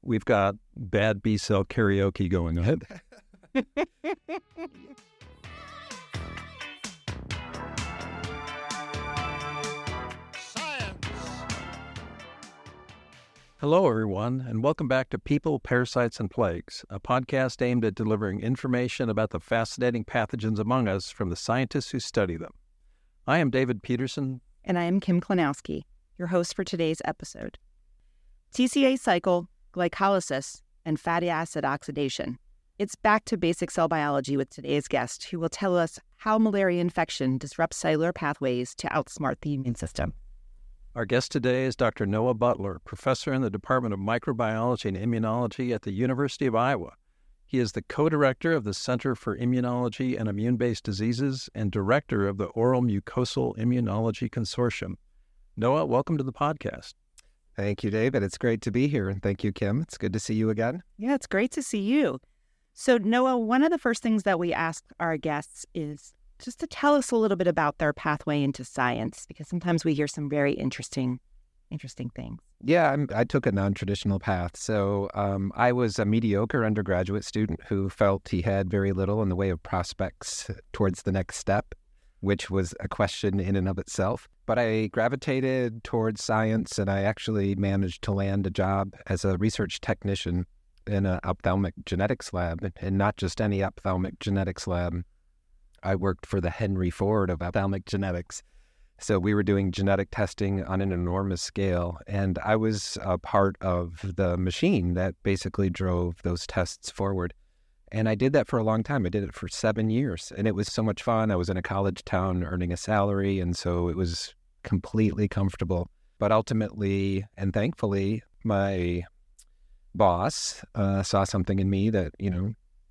we've got bad B-cell karaoke going on. Hello, everyone, and welcome back to People, Parasites, and Plagues, a podcast aimed at delivering information about the fascinating pathogens among us from the scientists who study them. I am David Peterson. And I am Kim Klanowski, your host for today's episode. TCA cycle, glycolysis, and fatty acid oxidation. It's back to basic cell biology with today's guest, who will tell us how malaria infection disrupts cellular pathways to outsmart the immune system. Our guest today is Dr. Noah Butler, professor in the Department of Microbiology and Immunology at the University of Iowa. He is the co-director of the Center for Immunology and Immune-Based Diseases and director of the Oral Mucosal Immunology Consortium. Noah, welcome to the podcast. Thank you, David. It's great to be here. And thank you, Kim. It's good to see you again. Yeah, it's great to see you. So, Noah, one of the first things that we ask our guests is just to tell us a little bit about their pathway into science, because sometimes we hear some very interesting things. Yeah, I took a non-traditional path. So I was a mediocre undergraduate student who felt he had very little in the way of prospects towards the next step, which was a question in and of itself. But I gravitated towards science, and I actually managed to land a job as a research technician in an ophthalmic genetics lab, and not just any ophthalmic genetics lab. I worked for the Henry Ford of ophthalmic genetics. So we were doing genetic testing on an enormous scale, and I was a part of the machine that basically drove those tests forward. And I did that for a long time. I did it for 7 years, and it was so much fun. I was in a college town earning a salary, and so it was completely comfortable. But ultimately, and thankfully, my boss saw something in me that,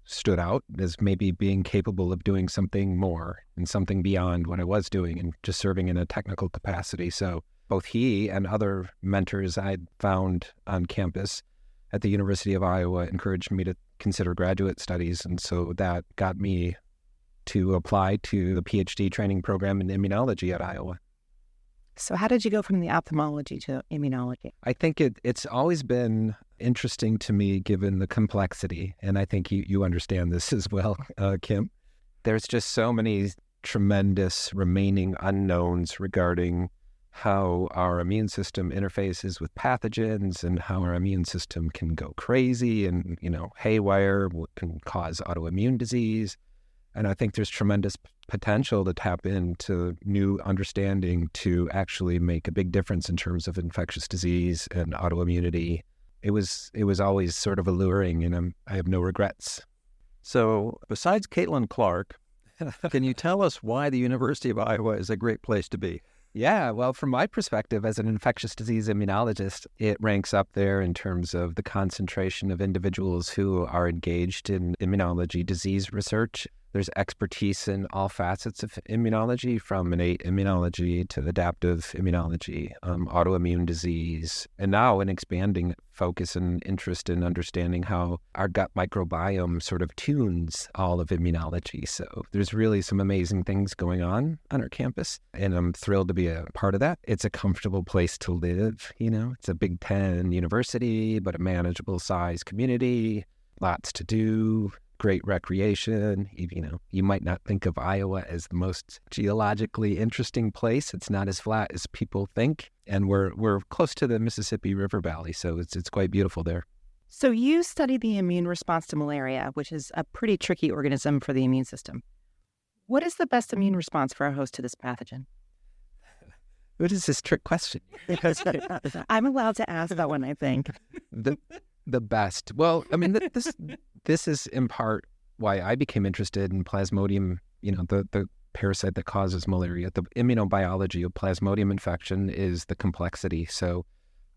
stood out as maybe being capable of doing something more and something beyond what I was doing and just serving in a technical capacity. So both he and other mentors I'd found on campus at the University of Iowa encouraged me to consider graduate studies. And so that got me to apply to the PhD training program in immunology at Iowa. So how did you go from the ophthalmology to immunology? I think it's always been interesting to me given the complexity, and I think you understand this as well, Kim. There's just so many tremendous remaining unknowns regarding how our immune system interfaces with pathogens and how our immune system can go crazy and, haywire, can cause autoimmune disease. And I think there's tremendous potential to tap into new understanding to actually make a big difference in terms of infectious disease and autoimmunity. It was always sort of alluring, and I have no regrets. So besides Caitlin Clark, can you tell us why the University of Iowa is a great place to be? Yeah, well, from my perspective as an infectious disease immunologist, it ranks up there in terms of the concentration of individuals who are engaged in immunology disease research. There's expertise in all facets of immunology, from innate immunology to adaptive immunology, autoimmune disease, and now an expanding focus and interest in understanding how our gut microbiome sort of tunes all of immunology. So there's really some amazing things going on our campus, and I'm thrilled to be a part of that. It's a comfortable place to live, It's a Big Ten university, but a manageable size community, lots to do. Great recreation. You might not think of Iowa as the most geologically interesting place. It's not as flat as people think, and we're close to the Mississippi River Valley, so it's quite beautiful there. So you study the immune response to malaria, which is a pretty tricky organism for the immune system. What is the best immune response for a host to this pathogen? What is this trick question? I'm allowed to ask that one, I think. The best. Well, this is in part why I became interested in Plasmodium, the parasite that causes malaria. The immunobiology of Plasmodium infection is the complexity. So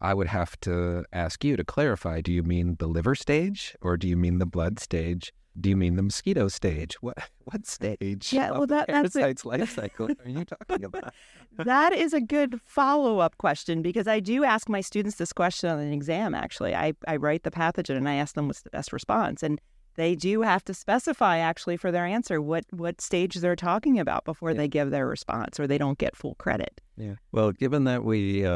I would have to ask you to clarify, do you mean the liver stage or do you mean the blood stage? Do you mean the mosquito stage? What stage? Yeah, well, that's parasite's life cycle are you talking about? That is a good follow-up question, because I do ask my students this question on an exam, actually. I write the pathogen and I ask them what's the best response. And they do have to specify, actually, for their answer what stage they're talking about before they give their response, or they don't get full credit. Yeah. Well, given that we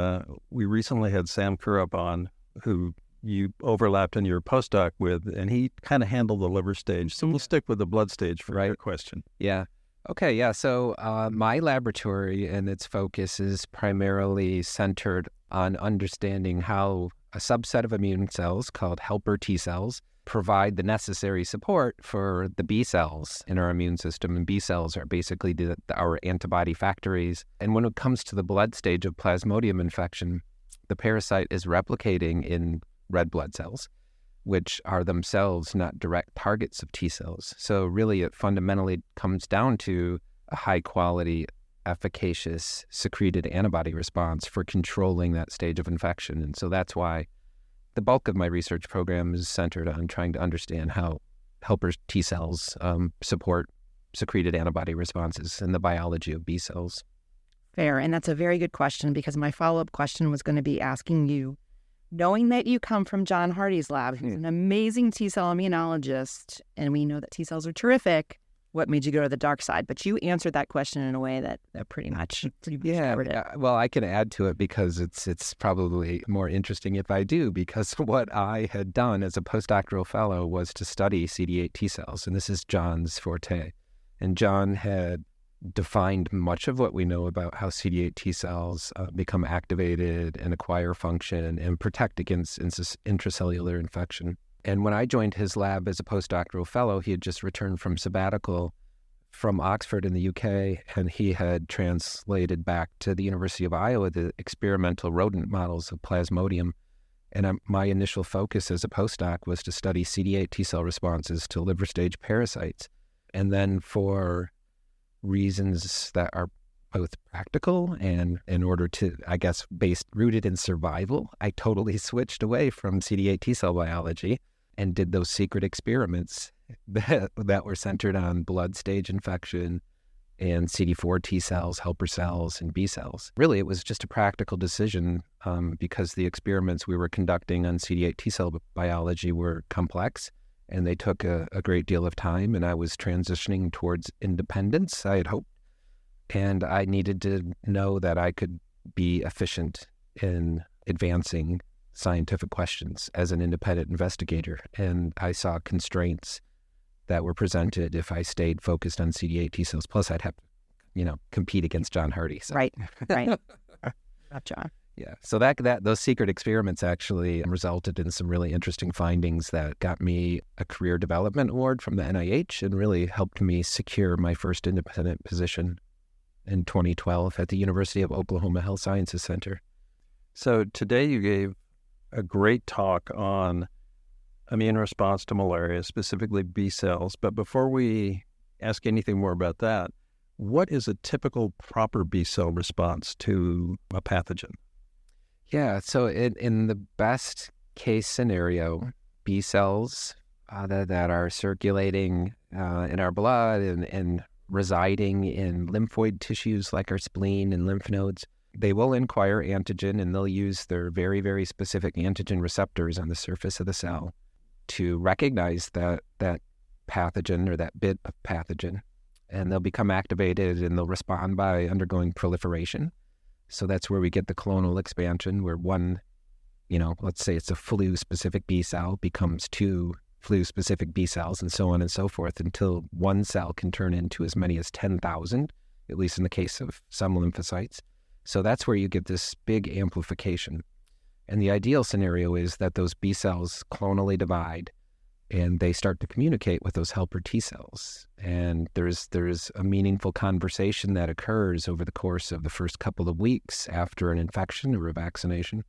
recently had Sam Kurup on, who you overlapped in your postdoc with, and he kind of handled the liver stage. So we'll stick with the blood stage for your question. Yeah. Okay, yeah. So my laboratory and its focus is primarily centered on understanding how a subset of immune cells called helper T cells provide the necessary support for the B cells in our immune system. And B cells are basically our antibody factories. And when it comes to the blood stage of Plasmodium infection, the parasite is replicating in red blood cells, which are themselves not direct targets of T cells. So really it fundamentally comes down to a high-quality, efficacious secreted antibody response for controlling that stage of infection. And so that's why the bulk of my research program is centered on trying to understand how helper T cells support secreted antibody responses and the biology of B cells. Fair. And that's a very good question, because my follow-up question was going to be asking you, knowing that you come from John Hardy's lab, who's an amazing T cell immunologist, and we know that T cells are terrific, what made you go to the dark side? But you answered that question in a way that pretty much covered it. Well, I can add to it because it's probably more interesting if I do, because what I had done as a postdoctoral fellow was to study CD8 T cells, and this is John's forte. And John had defined much of what we know about how CD8 T cells become activated and acquire function and protect against intracellular infection. And when I joined his lab as a postdoctoral fellow, he had just returned from sabbatical from Oxford in the UK, and he had translated back to the University of Iowa the experimental rodent models of Plasmodium. And my initial focus as a postdoc was to study CD8 T cell responses to liver stage parasites. And then for reasons that are both practical and in order to, I guess, rooted in survival, I totally switched away from CD8 T cell biology and did those secret experiments that were centered on blood stage infection and CD4 T cells, helper cells, and B cells. Really, it was just a practical decision because the experiments we were conducting on CD8 T cell biology were complex, and they took a great deal of time, and I was transitioning towards independence, I had hoped, and I needed to know that I could be efficient in advancing scientific questions as an independent investigator. And I saw constraints that were presented if I stayed focused on CD8 T cells. Plus, I'd have to, compete against John Hardy. So. Right. Not John. Yeah. So those secret experiments actually resulted in some really interesting findings that got me a career development award from the NIH and really helped me secure my first independent position in 2012 at the University of Oklahoma Health Sciences Center. So today you gave a great talk on immune response to malaria, specifically B cells. But before we ask anything more about that, what is a typical proper B cell response to a pathogen? Yeah, so in the best case scenario, B cells that are circulating in our blood and residing in lymphoid tissues like our spleen and lymph nodes, they will inquire antigen, and they'll use their very, very specific antigen receptors on the surface of the cell to recognize that pathogen or that bit of pathogen, and they'll become activated and they'll respond by undergoing proliferation. So that's where we get the clonal expansion, where one, let's say it's a flu-specific B cell becomes two flu-specific B cells and so on and so forth until one cell can turn into as many as 10,000, at least in the case of some lymphocytes. So that's where you get this big amplification. And the ideal scenario is that those B cells clonally divide and they start to communicate with those helper T cells. And there's a meaningful conversation that occurs over the course of the first couple of weeks after an infection or a vaccination,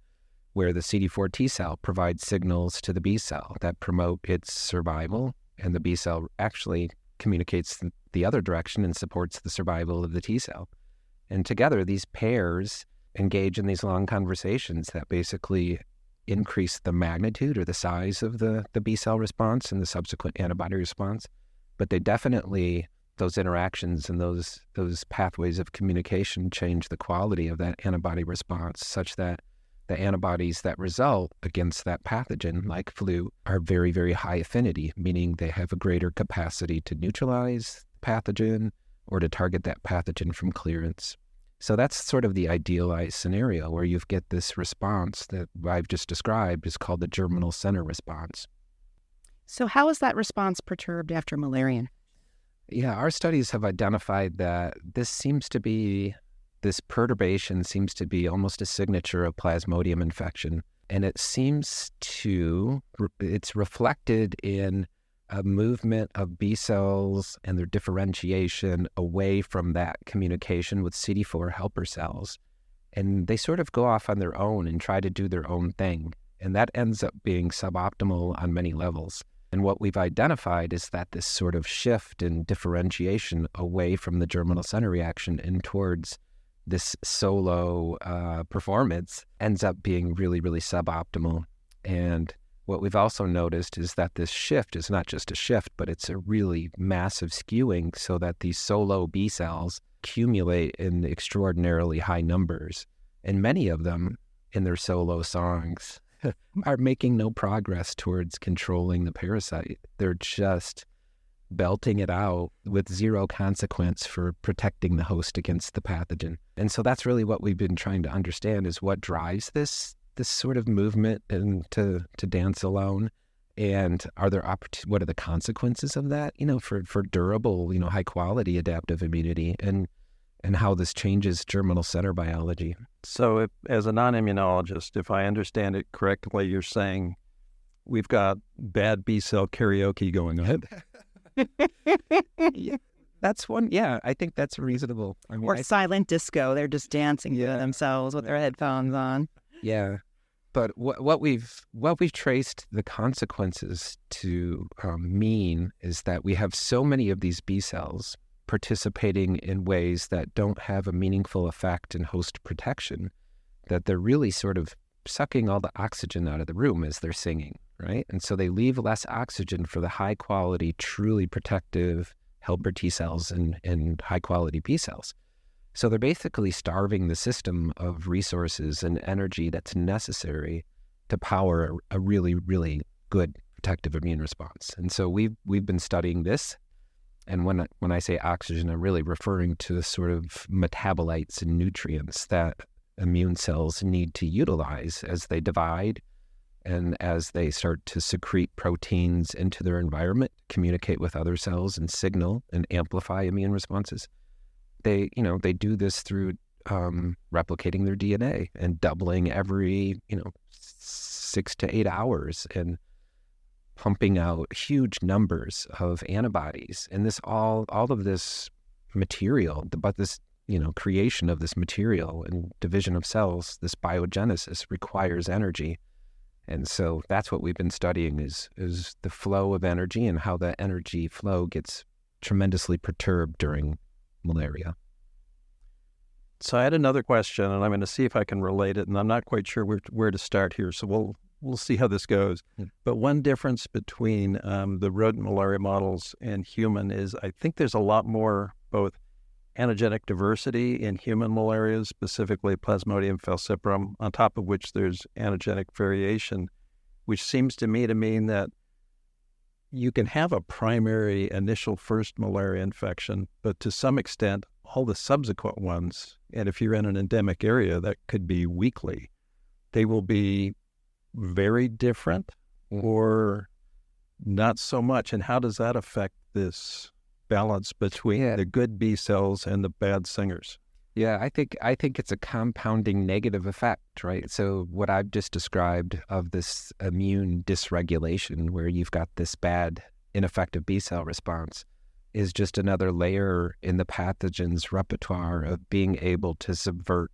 where the CD4 T cell provides signals to the B cell that promote its survival, and the B cell actually communicates the other direction and supports the survival of the T cell. And together, these pairs engage in these long conversations that basically increase the magnitude or the size of the B cell response and the subsequent antibody response. But they definitely, those interactions and those pathways of communication change the quality of that antibody response such that the antibodies that result against that pathogen, like flu, are very, very high affinity, meaning they have a greater capacity to neutralize the pathogen or to target that pathogen from clearance. So that's sort of the idealized scenario where you get this response that I've just described is called the germinal center response. So how is that response perturbed after malaria? Yeah, our studies have identified that this perturbation seems to be almost a signature of Plasmodium infection. And it's reflected in a movement of B cells and their differentiation away from that communication with CD4 helper cells. And they sort of go off on their own and try to do their own thing. And that ends up being suboptimal on many levels. And what we've identified is that this sort of shift in differentiation away from the germinal center reaction and towards this solo performance ends up being really, really suboptimal. And what we've also noticed is that this shift is not just a shift, but it's a really massive skewing so that these solo B cells accumulate in extraordinarily high numbers. And many of them in their solo songs are making no progress towards controlling the parasite. They're just belting it out with zero consequence for protecting the host against the pathogen. And so that's really what we've been trying to understand is what drives this sort of movement and to dance alone. And what are the consequences of that, for durable, high quality adaptive immunity and how this changes germinal center biology. So as a non-immunologist, if I understand it correctly, you're saying we've got bad B-cell karaoke going on. Yeah, that's one. Yeah, I think that's reasonable. Or silent disco. They're just dancing to themselves with their headphones on. Yeah. But what we've traced the consequences to mean is that we have so many of these B cells participating in ways that don't have a meaningful effect in host protection, that they're really sort of sucking all the oxygen out of the room as they're singing, right? And so they leave less oxygen for the high quality, truly protective helper T cells and high quality B cells. So they're basically starving the system of resources and energy that's necessary to power a really, really good protective immune response. And so we've been studying this. And when I say oxygen, I'm really referring to the sort of metabolites and nutrients that immune cells need to utilize as they divide and as they start to secrete proteins into their environment, communicate with other cells and signal and amplify immune responses. They do this through replicating their DNA and doubling every, 6 to 8 hours and pumping out huge numbers of antibodies. And this all of this material, but this, creation of this material and division of cells, this biogenesis requires energy. And so that's what we've been studying is the flow of energy and how that energy flow gets tremendously perturbed during malaria. So I had another question, and I'm going to see if I can relate it, and I'm not quite sure where to start here. So we'll see how this goes. But one difference between the rodent malaria models and human is I think there's a lot more both antigenic diversity in human malaria, specifically Plasmodium falciparum, on top of which there's antigenic variation, which seems to me to mean that you can have a primary initial first malaria infection, but to some extent, all the subsequent ones, and if you're in an endemic area, that could be weekly, they will be very different or not so much. And how does that affect this balance between the good B cells and the bad singers? Yeah, I think it's a compounding negative effect, right? So what I've just described of this immune dysregulation where you've got this bad, ineffective B cell response is just another layer in the pathogen's repertoire of being able to subvert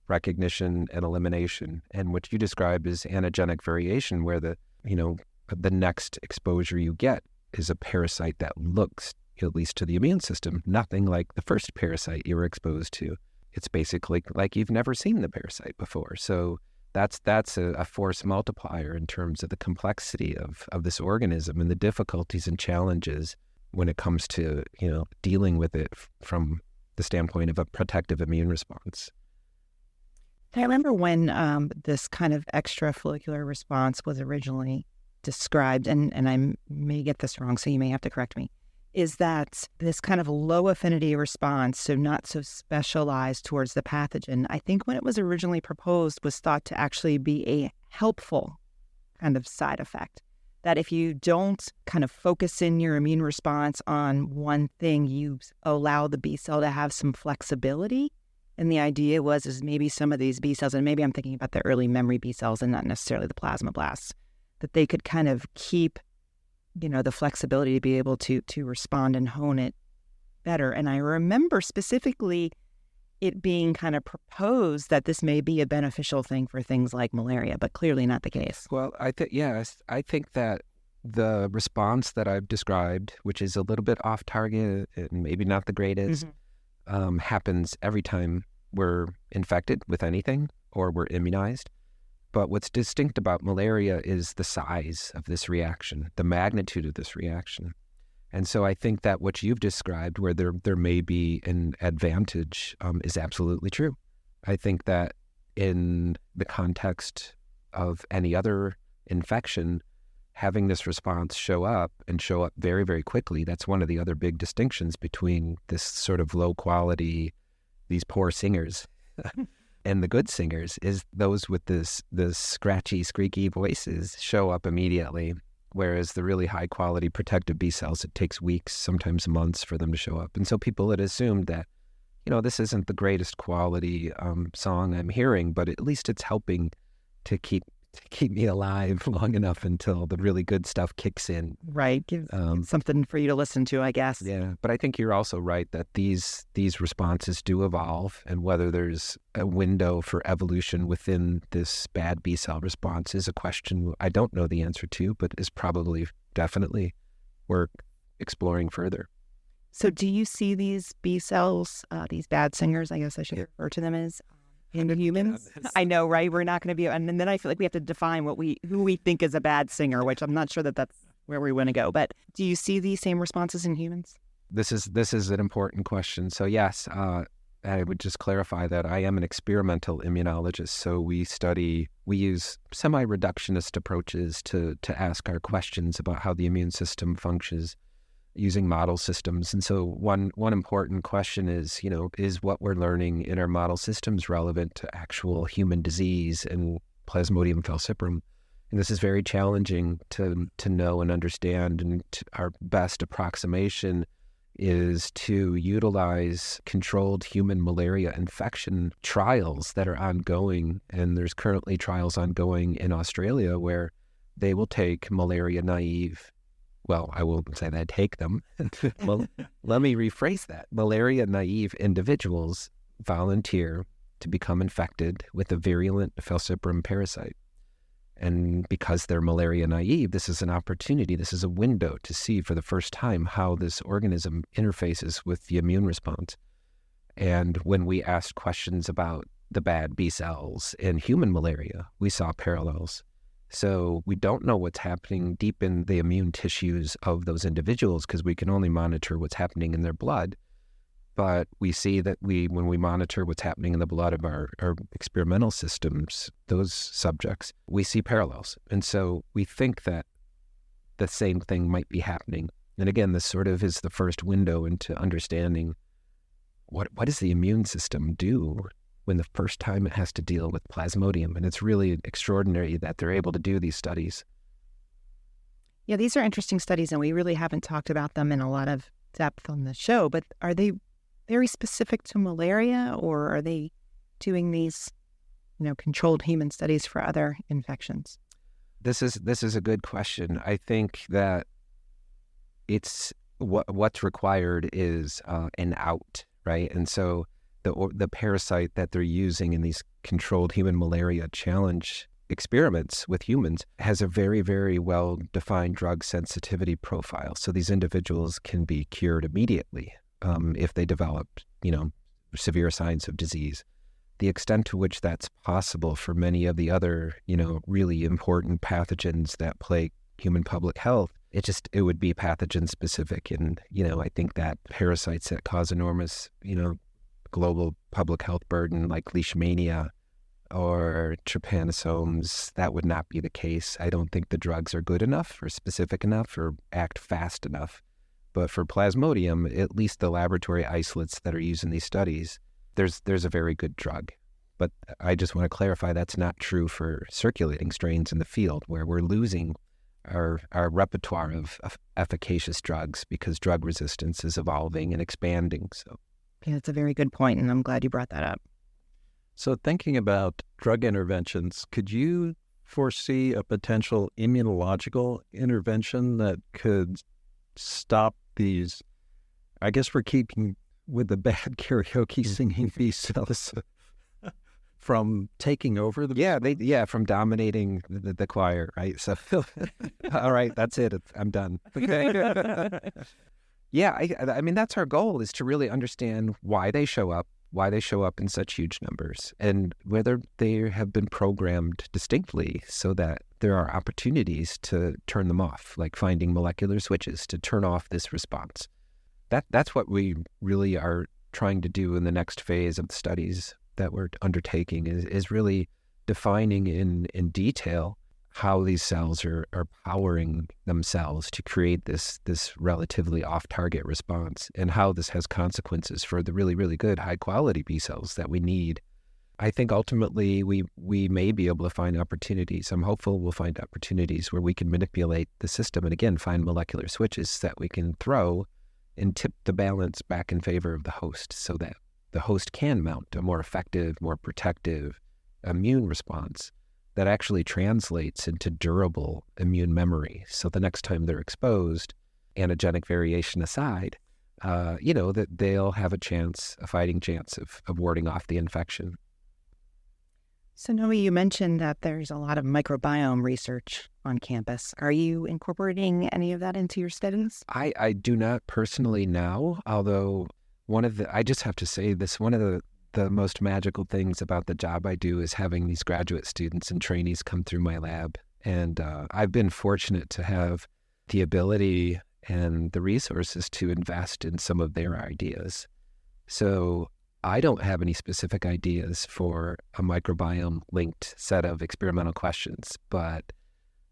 recognition and elimination. And what you described is antigenic variation, where the next exposure you get is a parasite that looks, at least to the immune system, nothing like the first parasite you were exposed to. It's basically like you've never seen the parasite before. So that's a force multiplier in terms of the complexity of this organism and the difficulties and challenges when it comes to, dealing with it from the standpoint of a protective immune response. I remember when this kind of extra follicular response was originally described, and I may get this wrong, so you may have to correct me. is that this kind of low affinity response, so not so specialized towards the pathogen, I think when it was originally proposed was thought to actually be a helpful kind of side effect. That if you don't kind of focus in your immune response on one thing, you allow the B cell to have some flexibility. And the idea is maybe some of these B cells, and maybe I'm thinking about the early memory B cells and not necessarily the plasmablasts, that they could kind of keep, the flexibility to be able to respond and hone it better. And I remember specifically it being kind of proposed that this may be a beneficial thing for things like malaria, but clearly not the case. Well, I think that the response that I've described, which is a little bit off target and maybe not the greatest, happens every time we're infected with anything or we're immunized. But what's distinct about malaria is the size of this reaction, the magnitude of this reaction. And so I think that what you've described, where there may be an advantage, is absolutely true. I think that in the context of any other infection, having this response show up very, very quickly, that's one of the other big distinctions between this sort of low quality, these poor singers, and the good singers, is those with this scratchy, squeaky voices show up immediately. Whereas the really high quality protective B cells, it takes weeks, sometimes months for them to show up. And so people had assumed that, this isn't the greatest quality song I'm hearing, but at least it's helping to keep me alive long enough until the really good stuff kicks in. Right. Give something for you to listen to, I guess. Yeah. But I think you're also right that these responses do evolve, and whether there's a window for evolution within this bad B cell response is a question I don't know the answer to, but is probably definitely worth exploring further. So do you see these B cells, these bad singers, I guess I should refer to them as, in humans? I know, right? We're not going to be, and then I feel like we have to define who we think is a bad singer, which I'm not sure that that's where we want to go. But do you see these same responses in humans? This is an important question. So yes, I would just clarify that I am an experimental immunologist. So we use semi-reductionist approaches to ask our questions about how the immune system functions using model systems. And so one important question is, is what we're learning in our model systems relevant to actual human disease and Plasmodium falciparum? And this is very challenging to know and understand. And our best approximation is to utilize controlled human malaria infection trials that are ongoing. And there's currently trials ongoing in Australia where they will take malaria naive. Well, I won't say that take them. Well, let me rephrase that. Malaria naive individuals volunteer to become infected with a virulent falciparum parasite. And because they're malaria naive, this is an opportunity, this is a window to see for the first time how this organism interfaces with the immune response. And when we asked questions about the bad B cells in human malaria, we saw parallels. So we don't know what's happening deep in the immune tissues of those individuals because we can only monitor what's happening in their blood. But we see that when we monitor what's happening in the blood of our experimental systems, those subjects, we see parallels. And so we think that the same thing might be happening. And again, this sort of is the first window into understanding what does the immune system do when the first time it has to deal with Plasmodium. And it's really extraordinary that they're able to do these studies. Yeah, these are interesting studies, and we really haven't talked about them in a lot of depth on the show, but are they very specific to malaria, or are they doing these, controlled human studies for other infections? This is a good question. I think that it's what's required is an out, right? And so the parasite that they're using in these controlled human malaria challenge experiments with humans has a very, very well-defined drug sensitivity profile. So these individuals can be cured immediately if they develop, severe signs of disease. The extent to which that's possible for many of the other, really important pathogens that plague human public health, it would be pathogen specific. And, I think that parasites that cause enormous, global public health burden like leishmania or trypanosomes, that would not be the case. I don't think the drugs are good enough or specific enough or act fast enough But for Plasmodium, at least the laboratory isolates that are used in these studies, there's a very good drug. But I just want to clarify that's not true for circulating strains in the field, where we're losing our repertoire of efficacious drugs because drug resistance is evolving and expanding. So, yeah, that's a very good point, and I'm glad you brought that up. So thinking about drug interventions, could you foresee a potential immunological intervention that could stop these? I guess we're keeping with the bad karaoke singing B cells from taking over the from dominating the choir, right? So, all right, that's it. I'm done. Okay. Yeah, I mean, that's our goal, is to really understand why they show up in such huge numbers, and whether they have been programmed distinctly so that there are opportunities to turn them off, like finding molecular switches to turn off this response. That's what we really are trying to do in the next phase of the studies that we're undertaking, is really defining in detail how these cells are powering themselves to create this relatively off-target response, and how this has consequences for the really, really good high-quality B cells that we need. I think ultimately we may be able to find opportunities. I'm hopeful we'll find opportunities where we can manipulate the system and, again, find molecular switches that we can throw and tip the balance back in favor of the host, so that the host can mount a more effective, more protective immune response that actually translates into durable immune memory. So the next time they're exposed, antigenic variation aside, that they'll have a fighting chance of warding off the infection. So, Noe, you mentioned that there's a lot of microbiome research on campus. Are you incorporating any of that into your studies? I do not personally now, although I just have to say this, one of the most magical things about the job I do is having these graduate students and trainees come through my lab. And I've been fortunate to have the ability and the resources to invest in some of their ideas. So I don't have any specific ideas for a microbiome-linked set of experimental questions, but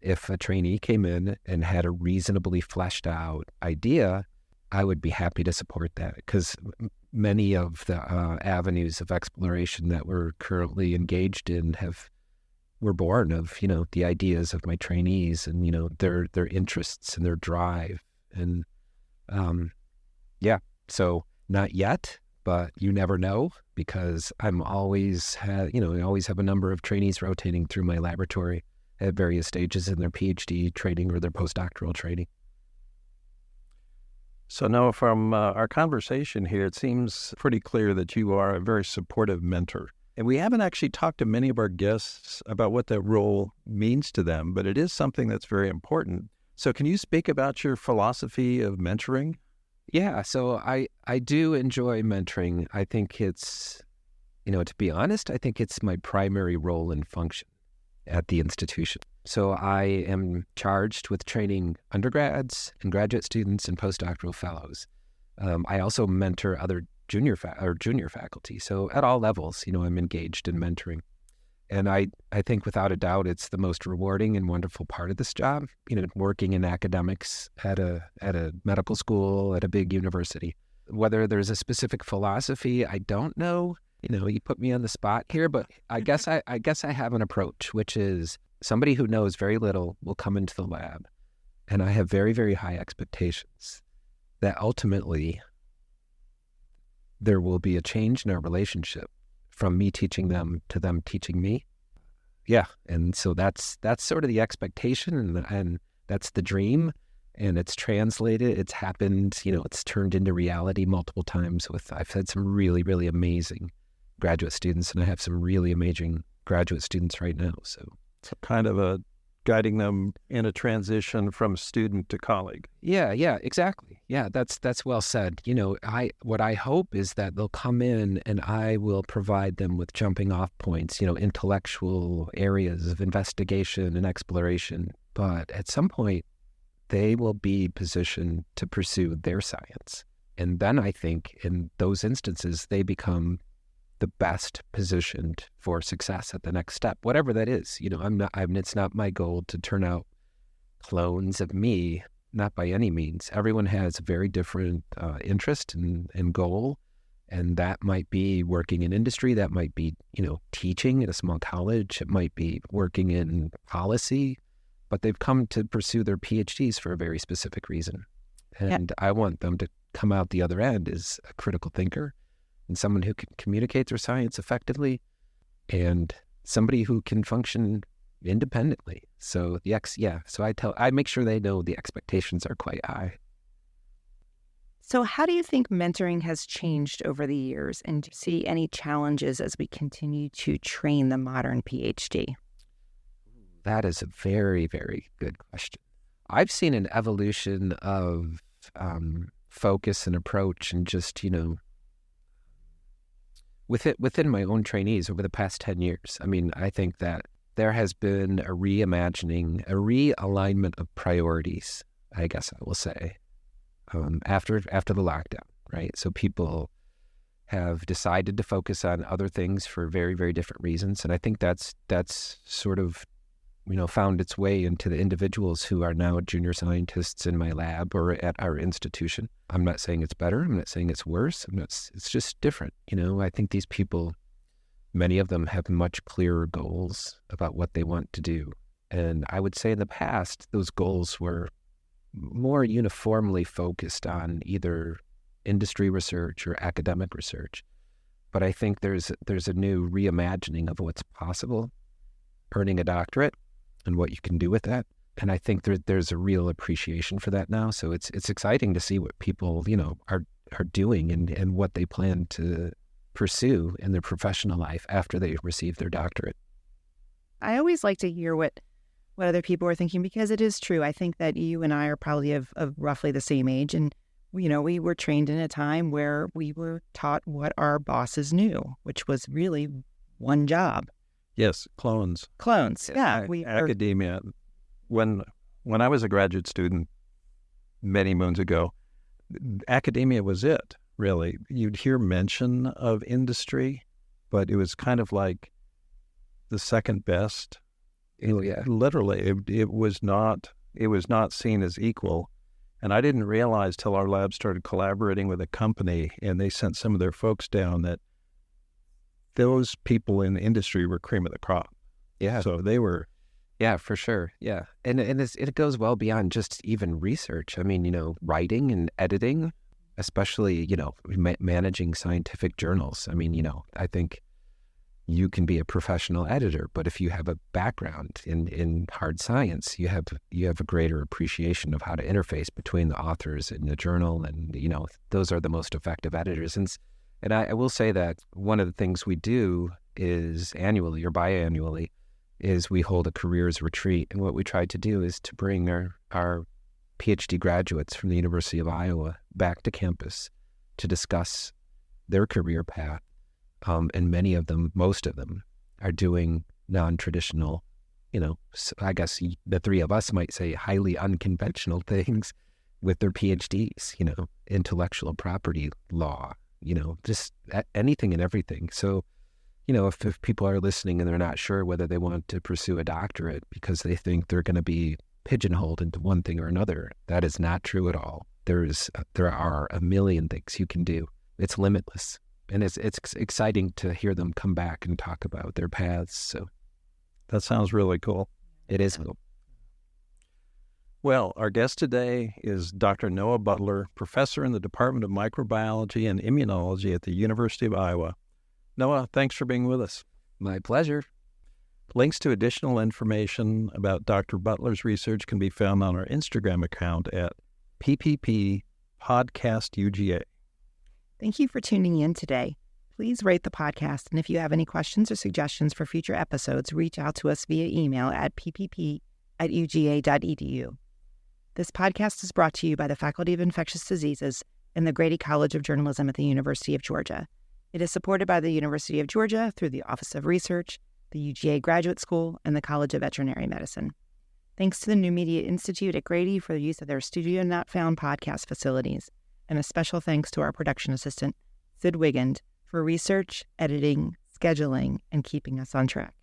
if a trainee came in and had a reasonably fleshed out idea, I would be happy to support that, because many of the avenues of exploration that we're currently engaged in were born of, the ideas of my trainees and, their interests and their drive. And so not yet, but you never know, because I'm always I always have a number of trainees rotating through my laboratory at various stages in their PhD training or their postdoctoral training. So Noah, from our conversation here, it seems pretty clear that you are a very supportive mentor. And we haven't actually talked to many of our guests about what that role means to them, but it is something that's very important. So can you speak about your philosophy of mentoring? Yeah, so I do enjoy mentoring. I think it's, to be honest, I think it's my primary role and function at the institution. So I am charged with training undergrads and graduate students and postdoctoral fellows. I also mentor other junior faculty. So at all levels, I'm engaged in mentoring. And I think without a doubt, it's the most rewarding and wonderful part of this job, working in academics at a medical school, at a big university. Whether there's a specific philosophy, I don't know. You put me on the spot here, but I guess I have an approach, which is somebody who knows very little will come into the lab, and I have very, very high expectations that ultimately there will be a change in our relationship from me teaching them to them teaching me. Yeah, and so that's sort of the expectation, and that's the dream, and it's translated. It's happened. It's turned into reality multiple times. I've had some really, really amazing graduate students, and I have some really amazing graduate students right now. So kind of guiding them in a transition from student to colleague. Yeah, exactly. Yeah, that's well said. What I hope is that they'll come in and I will provide them with jumping off points, intellectual areas of investigation and exploration. But at some point, they will be positioned to pursue their science. And then I think in those instances, they become the best positioned for success at the next step, whatever that is. It's not my goal to turn out clones of me, not by any means. Everyone has a very different interest and goal, and that might be working in industry, that might be, teaching at a small college, it might be working in policy, but they've come to pursue their PhDs for a very specific reason. And I want them to come out the other end as a critical thinker and someone who can communicate their science effectively and somebody who can function independently. So I make sure they know the expectations are quite high. So how do you think mentoring has changed over the years, and do you see any challenges as we continue to train the modern PhD? That is a very, very good question. I've seen an evolution of focus and approach and just, within my own trainees over the past 10 years. I mean, I think that there has been a reimagining, a realignment of priorities, I guess I will say, after the lockdown, right? So people have decided to focus on other things for very, very different reasons. And I think that's sort of, found its way into the individuals who are now junior scientists in my lab or at our institution. I'm not saying it's better. I'm not saying it's worse. It's just different. I think these people, many of them have much clearer goals about what they want to do. And I would say in the past, those goals were more uniformly focused on either industry research or academic research. But I think there's a new reimagining of what's possible, earning a doctorate and what you can do with that. And I think there's a real appreciation for that now. So it's exciting to see what people, are doing and what they plan to pursue in their professional life after they receive their doctorate. I always like to hear what other people are thinking, because it is true. I think that you and I are probably of roughly the same age. And, we were trained in a time where we were taught what our bosses knew, which was really one job. Yes, clones. Yeah. Academia. When I was a graduate student many moons ago, academia was it, really. You'd hear mention of industry, but it was kind of like the second best. Literally, it was not seen as equal. And I didn't realize till our lab started collaborating with a company and they sent some of their folks down that those people in the industry were cream of the crop. Yeah. So they were. Yeah, for sure. Yeah. And it goes well beyond just even research. I mean, writing and editing, especially, managing scientific journals. I mean, I think you can be a professional editor, but if you have a background in hard science, you have a greater appreciation of how to interface between the authors and the journal, and those are the most effective editors. And I will say that one of the things we do is annually or biannually is we hold a careers retreat, and what we try to do is to bring our PhD graduates from the University of Iowa back to campus to discuss their career path. And many of them, most of them, are doing non-traditional, I guess the three of us might say highly unconventional things with their PhDs, intellectual property law, just anything and everything. So, if people are listening and they're not sure whether they want to pursue a doctorate because they think they're going to be pigeonholed into one thing or another, that is not true at all. There are a million things you can do. It's limitless. And it's exciting to hear them come back and talk about their paths. So that sounds really cool. It is cool. Well, our guest today is Dr. Noah Butler, professor in the Department of Microbiology and Immunology at the University of Iowa. Noah, thanks for being with us. My pleasure. Links to additional information about Dr. Butler's research can be found on our Instagram account at PPP_PodcastUGA. Thank you for tuning in today. Please rate the podcast, and if you have any questions or suggestions for future episodes, reach out to us via email at ppp@uga.edu. This podcast is brought to you by the Faculty of Infectious Diseases and the Grady College of Journalism at the University of Georgia. It is supported by the University of Georgia through the Office of Research, the UGA Graduate School, and the College of Veterinary Medicine. Thanks to the New Media Institute at Grady for the use of their Studio Not Found podcast facilities. And a special thanks to our production assistant, Sid Wigand, for research, editing, scheduling, and keeping us on track.